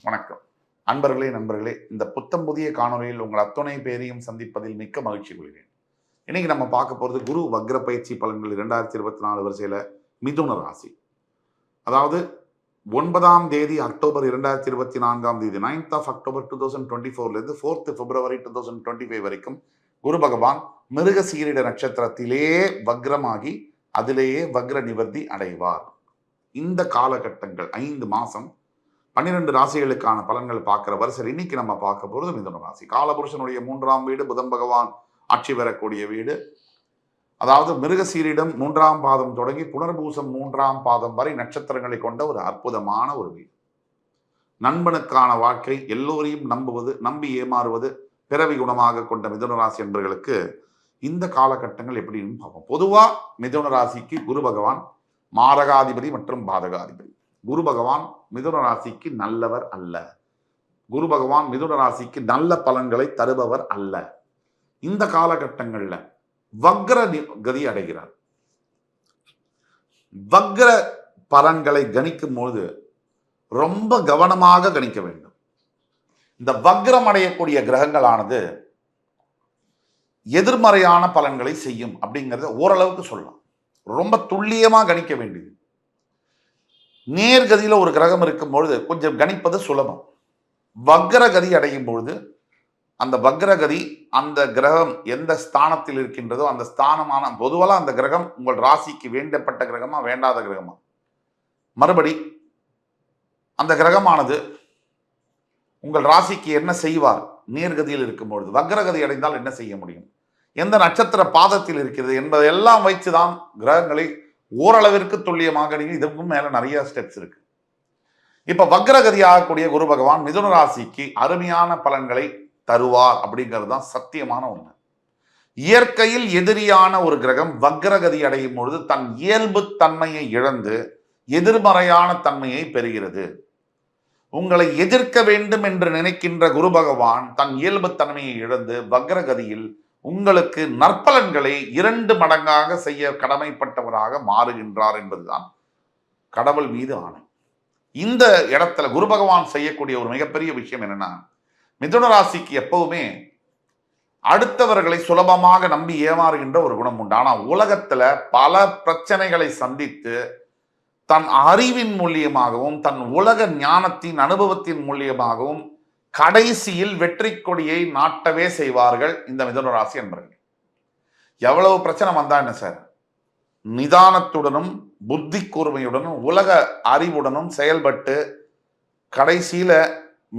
வணக்கம் அன்பர்களே நண்பர்களே. இந்த புத்தம் புதிய காணொலியில் உங்கள் அத்துணை பேரையும் சந்திப்பதில் மிக்க மகிழ்ச்சி கொள்கிறேன். இன்னைக்கு நம்ம பார்க்க போகிறது குரு வக்ர பயிற்சி பலன்கள் 2024 வரிசையில் மிதுன ராசி. அதாவது 9ஆம் தேதி October 2024 9th of October 2024 4th February 2025 வரைக்கும் குரு பகவான் மிருக சீரிட நட்சத்திரத்திலே வக்ரமாகி அதிலேயே வக்ர நிவர்த்தி அடைவார். இந்த காலகட்டங்கள் 5 மாசம் 12 ராசிகளுக்கான பலன்கள் பார்க்கிற வரிசையில் இன்னைக்கு நம்ம பார்க்க போறது மிதுன ராசி. காலபுருஷனுடைய 3ஆம் வீடு, புதன் பகவான் ஆட்சி பெறக்கூடிய வீடு. அதாவது மிருகசீரிடம் 3ஆம் பாதம் தொடங்கி புனர்பூசம் 3ஆம் பாதம் வரை நட்சத்திரங்களை கொண்ட ஒரு அற்புதமான ஒரு வீடு. நண்பனுக்கான வாழ்க்கை, எல்லோரையும் நம்புவது, நம்பி ஏமாறுவது பிறவி குணமாக கொண்ட மிதுன ராசி என்பவர்களுக்கு இந்த காலகட்டங்கள் எப்படின்னு பார்ப்போம். பொதுவா மிதுன ராசிக்கு குரு பகவான் மாரகாதிபதி மற்றும் பாதகாதிபதி. குரு பகவான் மிதுன ராசிக்கு நல்லவர் அல்ல. குரு பகவான் மிதுன ராசிக்கு நல்ல பலன்களை தருபவர் அல்ல. இந்த காலகட்டங்கள்ல வக்ர கதி அடைகிறார். வக்ர பலன்களை கணிக்கும் பொழுது ரொம்ப கவனமாக கணிக்க வேண்டும். இந்த வக்ரம் அடையக்கூடிய கிரகங்களானது எதிர்மறையான பலன்களை செய்யும் அப்படிங்கிறத ஓரளவுக்கு சொல்லலாம். ரொம்ப துல்லியமா கணிக்க வேண்டியது. நேர்கதியில ஒரு கிரகம் இருக்கும் பொழுது கொஞ்சம் கணிப்பது சுலபம். வக்ரகதி அடையும் பொழுது அந்த வக்ரகதி, அந்த கிரகம் எந்த ஸ்தானத்தில் இருக்கின்றதோ அந்த ஸ்தானமான பொதுவாக அந்த கிரகம் உங்கள் ராசிக்கு வேண்டப்பட்ட கிரகமா வேண்டாத கிரகமா, மறுபடி அந்த கிரகமானது உங்கள் ராசிக்கு என்ன செய்வார் நேர்கதியில் இருக்கும் பொழுது, வக்ரகதி அடைந்தால் என்ன செய்ய முடியும், எந்த நட்சத்திர பாதத்தில் இருக்கிறது என்பதெல்லாம் வைத்துதான் கிரகங்களை ஓரளவிற்கு துல்லியமாக. இதுக்கும் மேல நிறைய ஸ்டெப்ஸ் இருக்கு. இப்ப வக்ரகதி ஆகக்கூடிய குரு பகவான் மிதுன ராசிக்கு அருமையான பலன்களை தருவார் அப்படிங்கிறது தான் சத்தியமான உண்மை. இயற்கையில் எதிரியான ஒரு கிரகம் வக்ரகதி அடையும் பொழுது தன் இயல்பு தன்மையை இழந்து எதிர்மறையான தன்மையை பெறுகிறது. உங்களை எதிர்க்க வேண்டும் என்று நினைக்கின்ற குரு பகவான் தன் இயல்பு தன்மையை இழந்து வக்ரகதியில் உங்களுக்கு நற்பலன்களை 2 மடங்காக செய்ய கடமைப்பட்டவராக மாறுகின்றார் என்பதுதான் கடவுள் மீது ஆணை. இந்த இடத்துல குரு பகவான் செய்யக்கூடிய ஒரு மிகப்பெரிய விஷயம் என்னன்னா, மிதுன ராசிக்கு எப்பவுமே அடுத்தவர்களை சுலபமாக நம்பி ஏமாறுகின்ற ஒரு குணம் உண்டு. ஆனா உலகத்துல பல பிரச்சனைகளை சந்தித்து தன் அறிவின் மூலியமாகவும் தன் உலக ஞானத்தின் அனுபவத்தின் மூலியமாகவும் கடைசியில் வெற்றி கொடியை நாட்டவே செய்வார்கள் இந்த மிதுன ராசி என்பவர்கள். எவ்வளவு பிரச்சனை வந்தா என்ன சார், நிதானத்துடனும் புத்தி கூர்மையுடனும் உலக அறிவுடனும் செயல்பட்டு கடைசியில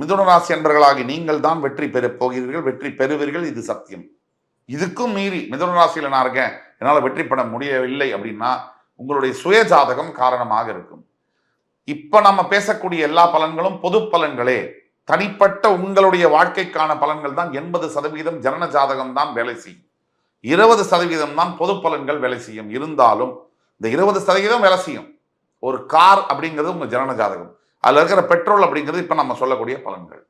மிதுன ராசி என்பவர்களாகி நீங்கள் தான் வெற்றி பெறப் போகிறீர்கள், வெற்றி பெறுவீர்கள். இது சத்தியம். இதுக்கும் மீறி மிதுன ராசியில நான் இருக்கேன், என்னால் வெற்றி பெற முடியவில்லை அப்படின்னா உங்களுடைய சுய ஜாதகம் காரணமாக இருக்கும். இப்ப நம்ம பேசக்கூடிய எல்லா பலன்களும் பொது பலன்களே. தனிப்பட்ட உங்களுடைய வாழ்க்கைக்கான பலன்கள் தான் 80% ஜனன ஜாதகம் தான் வேலை செய்யும், 20% தான் பொது பலன்கள் வேலை செய்யும். இருந்தாலும் இந்த 20% வேலை செய்யும். ஒரு கார் அப்படிங்கிறது உங்க ஜனன ஜாதகம், அதுல இருக்கிற பெட்ரோல் அப்படிங்கிறது இப்ப நம்ம சொல்லக்கூடிய பலன்கள்.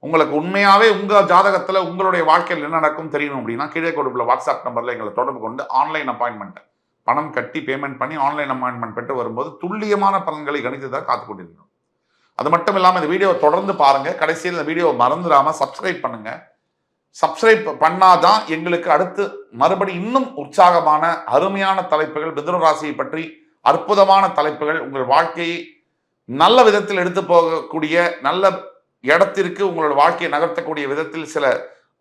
உங்களுக்கு உண்மையாவே உங்க ஜாதகத்துல உங்களுடைய வாழ்க்கையில் என்ன நடக்கும் தெரியணும் அப்படின்னா கீழே கொடுப்புல வாட்ஸ்அப் நம்பர்ல எங்களை தொடர்பு கொண்டு ஆன்லைன் அப்பாயின்மெண்ட் பணம் கட்டி பேமெண்ட் பண்ணி ஆன்லைன் அப்பாயின்மெண்ட் பெற்று வரும்போது துல்லியமான பலன்களை கணித்துதான் காத்து கொண்டிருக்கணும். அது மட்டும் இல்லாமல் இந்த வீடியோவை தொடர்ந்து பாருங்க. கடைசியில் இந்த வீடியோவை மறந்துடாம சப்ஸ்கிரைப் பண்ணுங்க. சப்ஸ்கிரைப் பண்ணாதான் எங்களுக்கு அடுத்து மறுபடி இன்னும் உற்சாகமான அருமையான தலைப்புகள், மிதுன ராசியை பற்றி அற்புதமான தலைப்புகள், உங்கள் வாழ்க்கையை நல்ல விதத்தில் எடுத்து போகக்கூடிய, நல்ல இடத்திற்கு உங்களோட வாழ்க்கையை நகர்த்தக்கூடிய விதத்தில் சில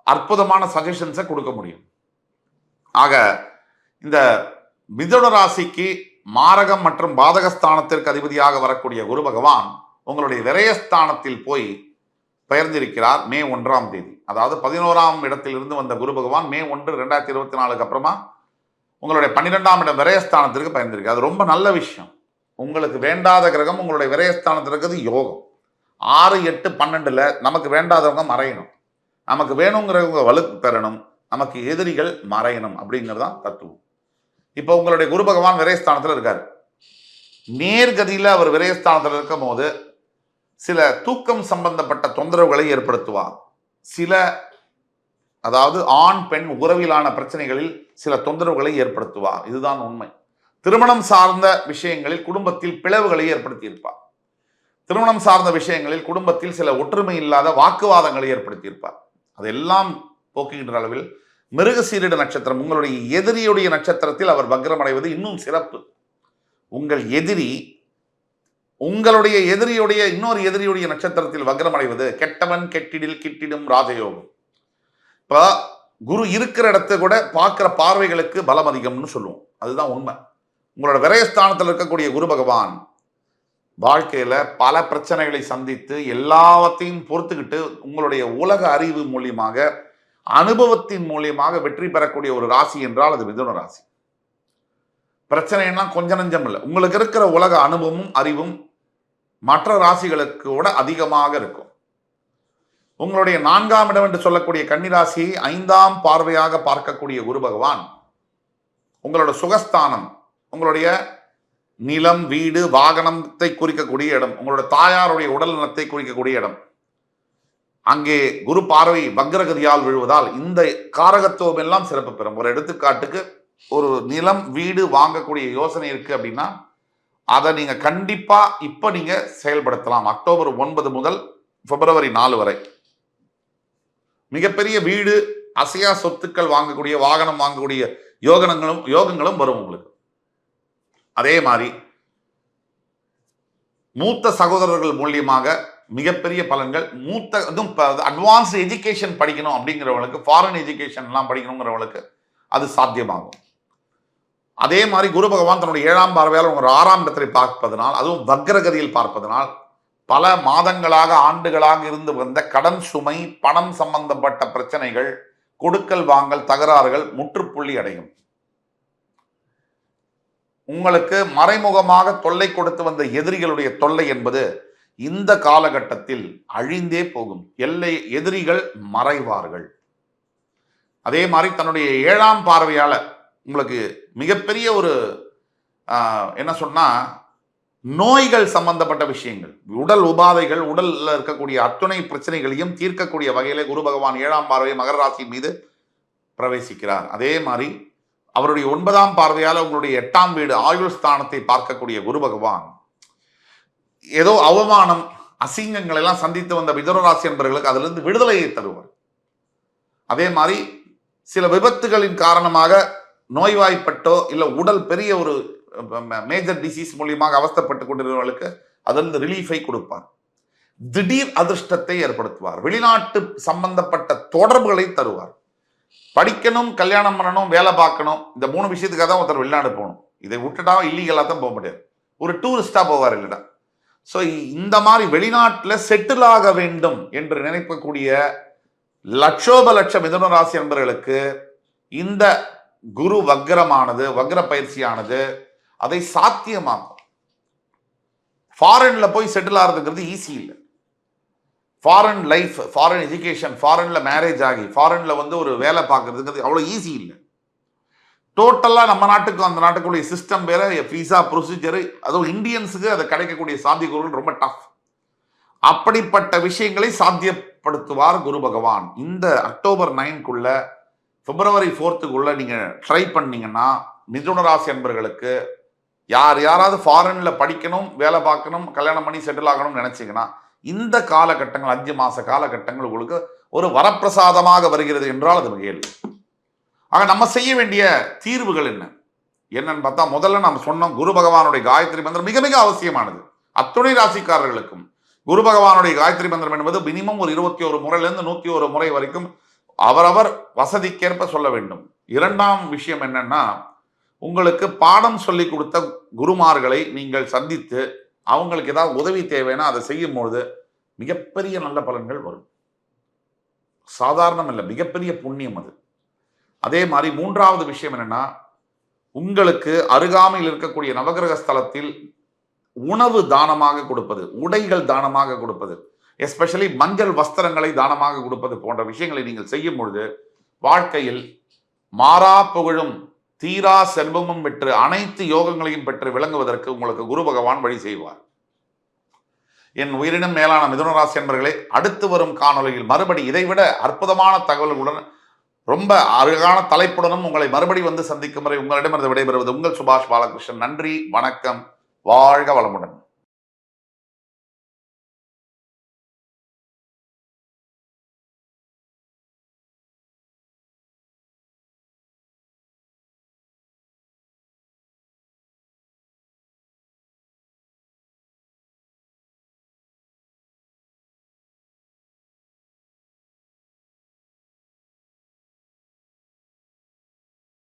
அற்புதமான சஜஷன்ஸை கொடுக்க முடியும். ஆக இந்த மிதுன ராசிக்கு மாரகம் மற்றும் பாதகஸ்தானத்திற்கு அதிபதியாக வரக்கூடிய குரு பகவான் உங்களுடைய விரயஸ்தானத்தில் போய் பெயர்ந்திருக்கிறார் மே 1ஆம் தேதி. அதாவது 11ஆம் இடத்திலிருந்து வந்த குரு பகவான் மே 1 2024 அப்புறமா உங்களுடைய 12ஆம் இடம் விரயஸ்தானத்திற்கு பெயர்ந்திருக்கு. அது ரொம்ப நல்ல விஷயம். உங்களுக்கு வேண்டாத கிரகம் உங்களுடைய விரயஸ்தானத்திற்கு யோகம். 6, 8, 12ல நமக்கு வேண்டாதவங்க மறையணும், நமக்கு வேணுங்கிறவங்க வலுக்கு பெறணும், நமக்கு எதிரிகள் மறையணும் அப்படிங்கிறதான் தத்துவம். இப்ப உங்களுடைய குரு பகவான் விரயஸ்தானத்தில் இருக்காரு. நேர்கதியில அவர் விரயஸ்தானத்தில் இருக்கும் போது சில தூக்கம் சம்பந்தப்பட்ட தொந்தரவுகளை ஏற்படுத்துவார். சில அதாவது ஆண் பெண் உறவிலான பிரச்சனைகளில் சில தொந்தரவுகளை ஏற்படுத்துவார். இதுதான் உண்மை. திருமணம் சார்ந்த விஷயங்களில் குடும்பத்தில் பிளவுகளை ஏற்படுத்தி இருப்பார். திருமணம் சார்ந்த விஷயங்களில் குடும்பத்தில் சில ஒற்றுமை இல்லாத வாக்குவாதங்களை ஏற்படுத்தியிருப்பார். அதெல்லாம் போக்குகின்ற அளவில் மிருகசீரிட நட்சத்திரம், உங்களுடைய எதிரியுடைய நட்சத்திரத்தில் அவர் வக்ரமடைவது இன்னும் சிறப்பு. உங்கள் எதிரி உங்களுடைய எதிரியுடைய இன்னொரு எதிரியுடைய நட்சத்திரத்தில் வக்ரமடைவது கெட்டவன் கெட்டிடில் கிட்டிடும் ராஜயோகம். இப்ப குரு இருக்கிற இடத்தை கூட பார்க்கிற பார்வைகளுக்கு பலம் அதிகம்னு சொல்லுவோம். அதுதான் உண்மை. உங்களோட விரயஸ்தானத்தில் இருக்கக்கூடிய குரு பகவான் வாழ்க்கையில பல பிரச்சனைகளை சந்தித்து எல்லாவற்றையும் பொறுத்துக்கிட்டு உங்களுடைய உலக அறிவு மூலியமாக அனுபவத்தின் மூலியமாக வெற்றி பெறக்கூடிய ஒரு ராசி என்றால் அது மிதுன ராசி. பிரச்சனைலாம் கொஞ்சம் நஞ்சம் இல்லை. உங்களுக்கு இருக்கிற உலக அனுபவமும் அறிவும் மற்ற ராசிகளுக்கு கூட அதிகமாக இருக்கும். உங்களுடைய 4ஆம் இடம் என்று சொல்லக்கூடிய கன்னிராசியை 5ஆம் பார்வையாக பார்க்கக்கூடிய குரு பகவான் உங்களோட சுகஸ்தானம், உங்களுடைய நிலம், வீடு, வாகனத்தை குறிக்கக்கூடிய இடம், உங்களோட தாயாருடைய உடல் நலத்தை குறிக்கக்கூடிய இடம், அங்கே குரு பார்வை வக்ரகதியால் விழுவதால் இந்த காரகத்துவம் எல்லாம் சிறப்பு பெறும். ஒரு எடுத்துக்காட்டுக்கு, ஒரு நிலம், வீடு வாங்கக்கூடிய யோசனை இருக்கு அப்படின்னா அதை நீங்க கண்டிப்பா இப்ப நீங்க செயல்படுத்தலாம். அக்டோபர் 9 முதல் பிப்ரவரி 4 வரை மிகப்பெரிய வீடு, அசையா சொத்துக்கள் வாங்கக்கூடிய, வாகனம் வாங்கக்கூடிய யோகங்களும் வரும் உங்களுக்கு. அதே மாதிரி மூத்த சகோதரர்கள் மூலியமாக மிகப்பெரிய பலன்கள், அட்வான்ஸ் எஜுகேஷன் படிக்கணும் அப்படிங்கிறவங்களுக்கு, ஃபாரின் எஜுகேஷன் எல்லாம் படிக்கணுங்கிறவங்களுக்கு அது சாத்தியமாகும். அதே மாதிரி குரு பகவான் தன்னுடைய 7ஆம் பார்வையால் உங்கள் 6ஆம் இடத்தை பார்ப்பதனால், அதுவும் வக்ரகதியில் பார்ப்பதனால் பல மாதங்களாக ஆண்டுகளாக இருந்து வந்த கடன் சுமை, பணம் சம்பந்தப்பட்ட பிரச்சனைகள், கொடுக்கல் வாங்கல் தகராறுகள் முற்றுப்புள்ளி அடையும். உங்களுக்கு மறைமுகமாக தொல்லை கொடுத்து வந்த எதிரிகளுடைய தொல்லை என்பது இந்த காலகட்டத்தில் அழிந்தே போகும். எதிரிகள் மறைவார்கள். அதே மாதிரி தன்னுடைய 7ஆம் பார்வையால உங்களுக்கு மிகப்பெரிய ஒரு என்ன சொன்னா, நோய்கள் சம்பந்தப்பட்ட விஷயங்கள், உடல் உபாதைகள், உடல்ல இருக்கக்கூடிய அத்துணை பிரச்சனைகளையும் தீர்க்கக்கூடிய வகையில குரு பகவான் 7ஆம் பார்வை மகர ராசி மீது பிரவேசிக்கிறார். அதே மாதிரி அவருடைய 9ஆம் பார்வையால் உங்களுடைய 8ஆம் வீடு ஆயுள் ஸ்தானத்தை பார்க்கக்கூடிய குரு பகவான் ஏதோ அவமானம், அசிங்கங்கள் எல்லாம் சந்தித்து வந்த மிதுன ராசி என்பவர்களுக்கு அதிலிருந்து விடுதலையை தருவார். அதே மாதிரி சில விபத்துகளின் காரணமாக நோய்வாய்ப்பட்டோ இல்ல உடல் பெரிய ஒரு மேஜர் டிசீஸ் மூலியமாக அவஸ்தப்பட்டு கொண்டிருந்தவர்களுக்கு அதிலிருந்து ரிலீஃபை கொடுப்பார். திடீர் அதிர்ஷ்டத்தை ஏற்படுத்துவார். வெளிநாட்டு சம்பந்தப்பட்ட தொடர்புகளை தருவார். படிக்கணும், கல்யாணம் பண்ணணும், வேலை பார்க்கணும், இந்த 3 விஷயத்துக்காக தான் ஒருத்தர் வெளிநாடு போகணும். இதை விட்டுட்டா இல்லீகலாக தான் போக முடியாது. ஒரு டூரிஸ்டா போவார் இல்லைடா. ஸோ இந்த மாதிரி வெளிநாட்டில் செட்டில் ஆக வேண்டும் என்று நினைக்கக்கூடிய லட்சோப லட்ச மிதுன ராசி என்பவர்களுக்கு இந்த குரு வக்ர பயிற்சியானது அதை சாத்தியமாக்கும். ஃபாரின்ல போய் செட்டில் ஆகிறதுங்கிறது ஈஸி இல்லை. ஃபாரின் லைஃப், ஃபாரின் எஜுகேஷன், ஃபாரின்ல மேரேஜ் ஆகி ஃபாரின்ல ஒரு வேலை பார்க்கறதுங்கிறது அவ்வளோ ஈஸி இல்லை. டோட்டலாக நம்ம நாட்டுக்கும் அந்த நாட்டுக்குரிய சிஸ்டம் வேற, விசா ப்ரொசீஜரு, அதுவும் இந்தியன்ஸுக்கு அதை கிடைக்கக்கூடிய சாத்தியக்கூறுகள் ரொம்ப டஃப். அப்படிப்பட்ட விஷயங்களை சாத்தியப்படுத்துவார் குரு பகவான். இந்த அக்டோபர் 9க்குள்ள பிப்ரவரி 4க்குள்ள நீங்க ட்ரை பண்ணீங்கன்னா மிதுன ராசி என்பவர்களுக்கு யாராவது ஃபாரின்ல படிக்கணும், வேலை பார்க்கணும், கல்யாணம் பண்ணி செட்டில் ஆகணும்னு நினைச்சீங்கன்னா இந்த காலகட்டங்கள் 5 மாச காலகட்டங்கள் உங்களுக்கு ஒரு வரப்பிரசாதமாக வருகிறது என்றால் அது கேள்வி. ஆக நம்ம செய்ய வேண்டிய தீர்வுகள் என்னன்னு பார்த்தா, முதல்ல நம்ம சொன்னோம் குரு பகவானுடைய காயத்ரி மந்திரம் மிக மிக அவசியமானது. அத்துணை ராசிக்காரர்களுக்கும் குரு பகவானுடைய காயத்ரி மந்திரம் என்பது மினிமம் ஒரு 21 முறையிலிருந்து 101 முறை வரைக்கும் அவரவர் வசதிக்கேற்ப சொல்ல வேண்டும். 2ஆம் விஷயம் என்னன்னா, உங்களுக்கு பாடம் சொல்லி கொடுத்த குருமார்களை நீங்கள் சந்தித்து அவங்களுக்கு ஏதாவது உதவி தேவைன்னா அதை செய்யும் பொழுது மிகப்பெரிய நல்ல பலன்கள் வரும். சாதாரணம் இல்லை, மிகப்பெரிய புண்ணியம் அது. அதே மாதிரி 3வது விஷயம் என்னன்னா, உங்களுக்கு அருகாமையில் இருக்கக்கூடிய நவகிரக ஸ்தலத்தில் உணவு தானமாக கொடுப்பது, உடைகள் தானமாக கொடுப்பது, எஸ்பெஷலி மஞ்சள் வஸ்திரங்களை தானமாக கொடுப்பது போன்ற விஷயங்களை நீங்கள் செய்யும் பொழுது வாழ்க்கையில் மாறா புகழும் தீரா செல்வமும் பெற்று அனைத்து யோகங்களையும் பெற்று விளங்குவதற்கு உங்களுக்கு குரு பகவான் வழி செய்வார். என் உயிரினும் மேலான மிதுன ராசி என்பவர்களே, அடுத்து வரும் காணொலியில் மறுபடி இதைவிட அற்புதமான தகவல்களுடன் ரொம்ப அருகான தலைப்புடனும் உங்களை மறுபடி சந்திக்கும் வரை உங்களிடமிருந்து விடைபெறுவது உங்கள் சுபாஷ் பாலகிருஷ்ணன். நன்றி, வணக்கம், வாழ்க வளமுடன்.